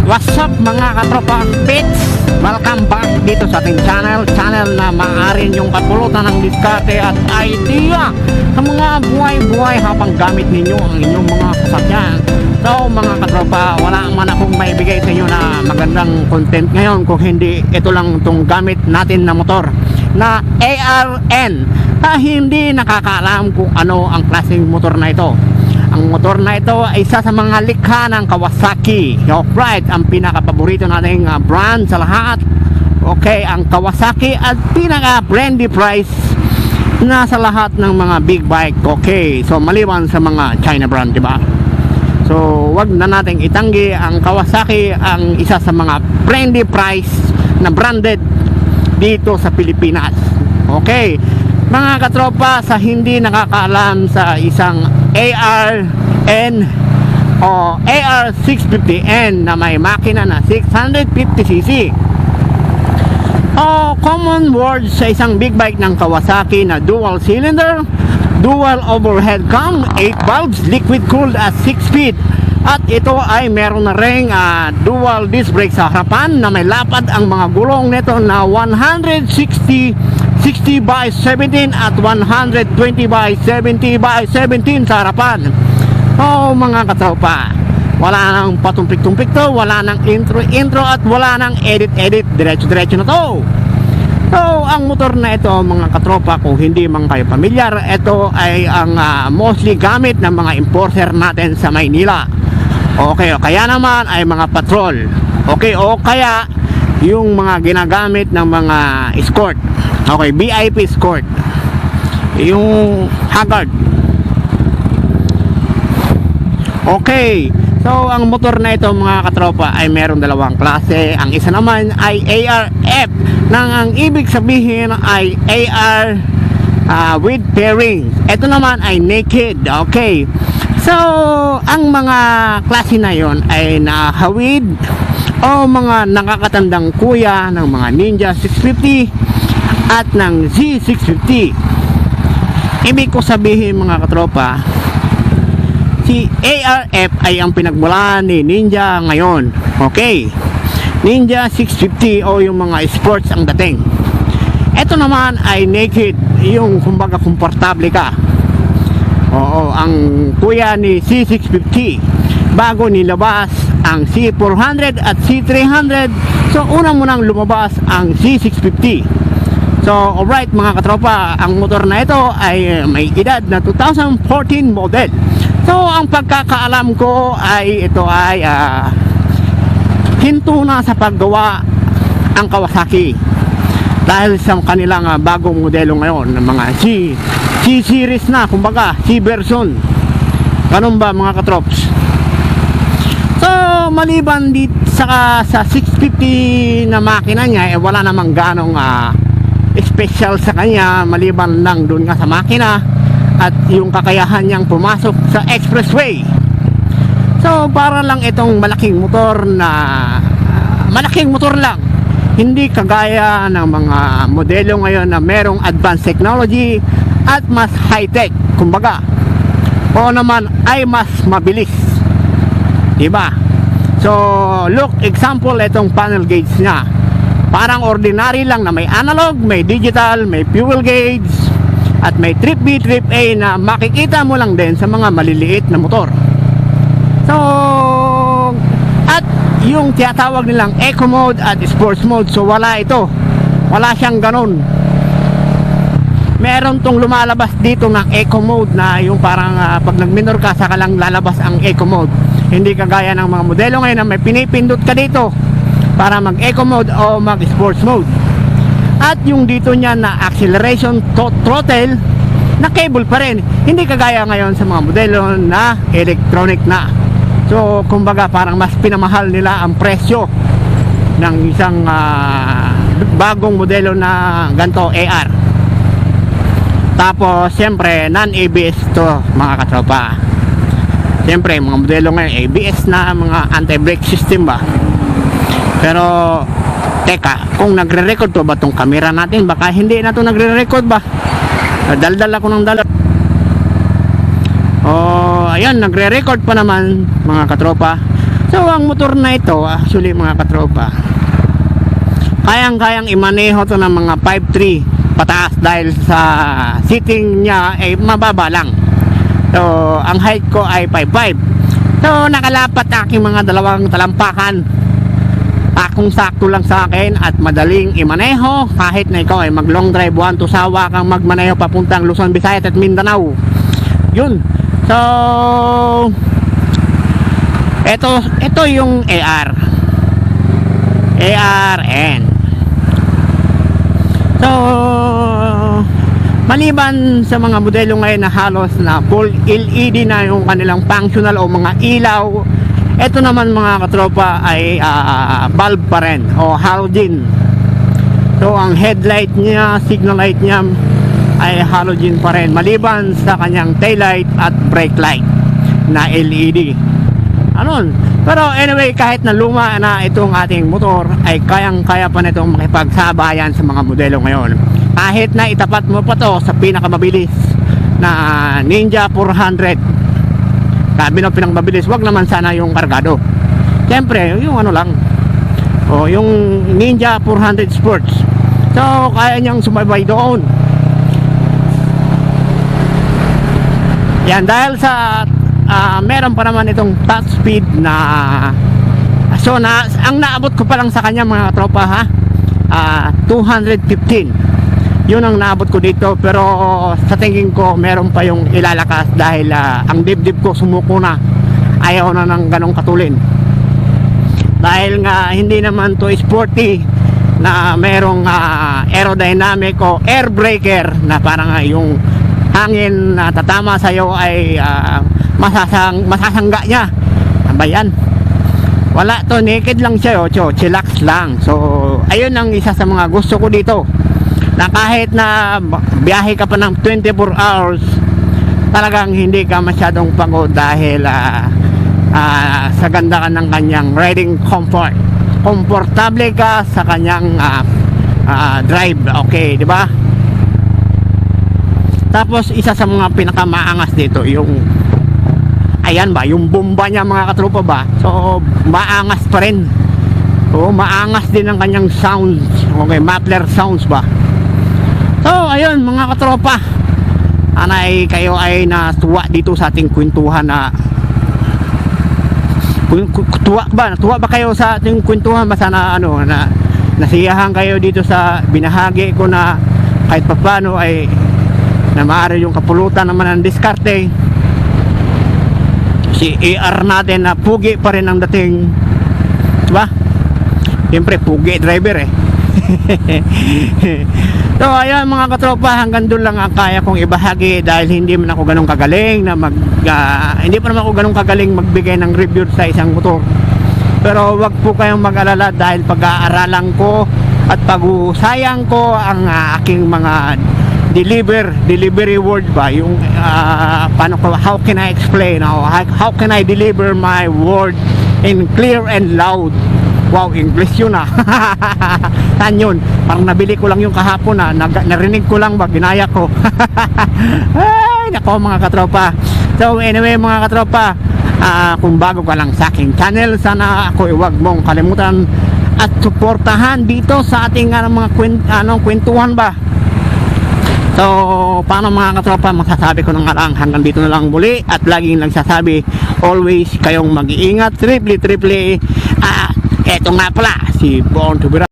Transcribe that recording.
What's up mga katropa pits? Welcome back dito sa ating channel na maaaring yung kapulutan ng diskarte at idea sa mga buhay-buhay habang gamit ninyo ang inyong mga sasakyan. So mga katropa, wala man akong maibigay sa inyo na magandang content ngayon kung hindi ito lang itong gamit natin na motor na ARN na hindi nakakaalam kung ano ang klaseng motor na ito. Ang motor na ito ay isa sa mga likha ng Kawasaki. Right, ang pinaka-paborito nating brand sa lahat. Okay, ang Kawasaki at pinaka-brandy price na sa lahat ng mga big bike. Okay, so maliban sa mga China brand, diba? So, wag na nating itanggi ang Kawasaki ang isa sa mga brandy price na branded dito sa Pilipinas. Okay, mga katropa, sa hindi nakakaalam sa isang ARN o AR650N na may makina na 650cc o common words sa isang big bike ng Kawasaki na dual cylinder, dual overhead cam, 8 valves, liquid cooled at 6 speed. At ito ay meron na ring dual disc brake sa harapan na may lapad ang mga gulong nito na 160 by 17 at 120 by 70 by 17 sa harapan. Oh mga katropa, wala nang patumpik-tumpik to, wala nang intro at wala nang edit, diretso na to. So ang motor na ito mga katropa, kung hindi man kayo pamilyar, ito ay ang mostly gamit ng mga importer natin sa Maynila. Okay, o kaya naman ay mga patrol. Okay, o kaya yung mga ginagamit ng mga escort. Okay, VIP escort. Yung Haggard. Okay, so ang motor na ito mga katropa ay meron dalawang klase. Ang isa naman ay ARF, nang ang ibig sabihin ay AR with fairing. Ito naman ay naked. Okay, so ang mga klase na yon ay nahawid o mga nakakatandang kuya ng mga Ninja 650 at ng Z650. Ibig ko sabihin mga katropa, si ARF ay ang pinagmulan ni Ninja ngayon. Okay, Ninja 650 o yung mga sports ang dating. Ito naman ay naked, yung kumbaga komportable ka. Oo, ang kuya ni C650 bago nilabas ang C400 at C300, so una mo nang lumabas ang C650. So alright mga katropa, ang motor na ito ay may edad na 2014 model. So ang pagkakaalam ko ay ito ay hinto na sa paggawa ang Kawasaki dahil sa kanilang bagong modelo ngayon ng mga C series na, kumbaga C version. Ganun ba mga katrops? So maliban dito sa 650 na makina niya, eh wala namang ganong special sa kanya, maliban lang dun nga sa makina at yung kakayahan niyang pumasok sa expressway. So para lang itong malaking motor na malaking motor lang, hindi kagaya ng mga modelo ngayon na merong advanced technology at mas high-tech, kumbaga, o naman ay mas mabilis, diba? So look, example, itong panel gauge niya parang ordinary lang na may analog, may digital, may fuel gauge at may trip B, trip A na makikita mo lang din sa mga maliliit na motor. So at yung tinatawag nilang eco mode at sports mode, so wala ito, wala siyang ganun. Meron tong lumalabas dito ng eco mode na yung parang pag nagminor ka saka lang lalabas ang eco mode, hindi kagaya ng mga modelo ngayon na may pinipindot ka dito para mag eco mode o mag sports mode. At yung dito niya na acceleration throttle na cable pa rin, hindi kagaya ngayon sa mga modelo na electronic na. So kumbaga parang mas pinamahal nila ang presyo ng isang bagong modelo na ganito AR. Tapos siyempre non-ABS to mga katropa. Siyempre mga modelo ngayon ABS na, mga anti-brake system ba. Pero teka, kung nagre-record to ba tong camera natin? Baka hindi na to nagre-record ba? Daldal ako ng dala. Oh, ayan, nagre-record pa naman mga katropa. So ang motor na ito, actually mga katropa, kayang-kayang imaneho to ng mga 5'3" pataas dahil sa seating niya ay mababa lang. So ang height ko ay 5'5". So nakalapat aking mga dalawang talampakan, akong sakto lang sa akin at madaling imaneho kahit na ikaw ay mag long drive 1 to Sawa kang magmaneho papuntang Luzon, Visayas at Mindanao. Yun. So ito yung ARN. So maliban sa mga modelo ngayon na halos na full LED na yung kanilang functional o mga ilaw, ito naman mga katropa ay bulb pa rin o halogen. So ang headlight niya, signal light niya ay halogen pa rin maliban sa kanyang taillight at brake light na LED. Anon. Pero anyway, kahit na luma na itong ating motor ay kayang-kaya pa nitong makipagsabayan sa mga modelo ngayon. Kahit na itapat mo pa to sa pinakamabilis na Ninja 400. Sabi ng pinakamabilis, wag naman sana yung kargado. Siyempre, yung ano lang. O yung Ninja 400 Sports. So, kaya niyang sumabay doon. Yan, dahil sa meron pa naman itong top speed na ang naabot ko pa lang sa kanya mga tropa 215. Yun ang naabot ko dito, pero sa tingin ko meron pa yung ilalakas dahil ang dibdib ko sumuko na, ayaw na ng ganong katulin dahil nga hindi naman to sporty na merong aerodynamic o air breaker na parang yung hangin na tatama sa'yo ay masasangga niya. Aba yan, wala to, naked lang siya, chillax lang. So ayun ang isa sa mga gusto ko dito, na kahit na biyahe ka pa ng 24 hours talagang hindi ka masyadong pagod dahil sa ganda ka ng kanyang riding comfort. Komportable ka sa kanyang drive, okay, di ba? Tapos isa sa mga pinakamaangas dito yung ayan ba, yung bomba niya mga katropa ba. So maangas pa rin. So maangas din ang kanyang sounds. Okay, Muffler sounds ba. So ayun mga katropa, anay kayo ay natuwa dito sa ating kwentuhan na tuwa ba kayo sa ating kwentuhan? Basta na nasiyahan kayo dito sa binahagi ko na kahit paano ay na maaari yung kapulutan naman ng diskarte. Si AR natin na pugi pa rin ang dating, diba? Siyempre pugi driver So ayun mga katropa, hanggang doon lang ang kaya kong ibahagi dahil hindi man ako ganong kagaling na hindi pa naman ako ganong kagaling magbigay ng review sa isang motor. Pero wag po kayong mag-alala dahil pag-aaralan ko at pag-usayang ko ang aking mga delivery word ba, yung how can I explain, how can I deliver my word in clear and loud. Wow, English yun saan yun? Parang nabili ko lang yung kahapon narinig ko lang ba, ginaya ko ay nako mga katropa. So anyway mga katropa, kung bago ka lang sa aking channel, sana ako huwag mong kalimutan at suportahan dito sa ating mga kwentuhan ba. So paano mga katropa, masasabi ko na nga lang hanggang dito na lang muli at laging nagsasabi always kayong mag-iingat, triple eto nga pala si Born to Be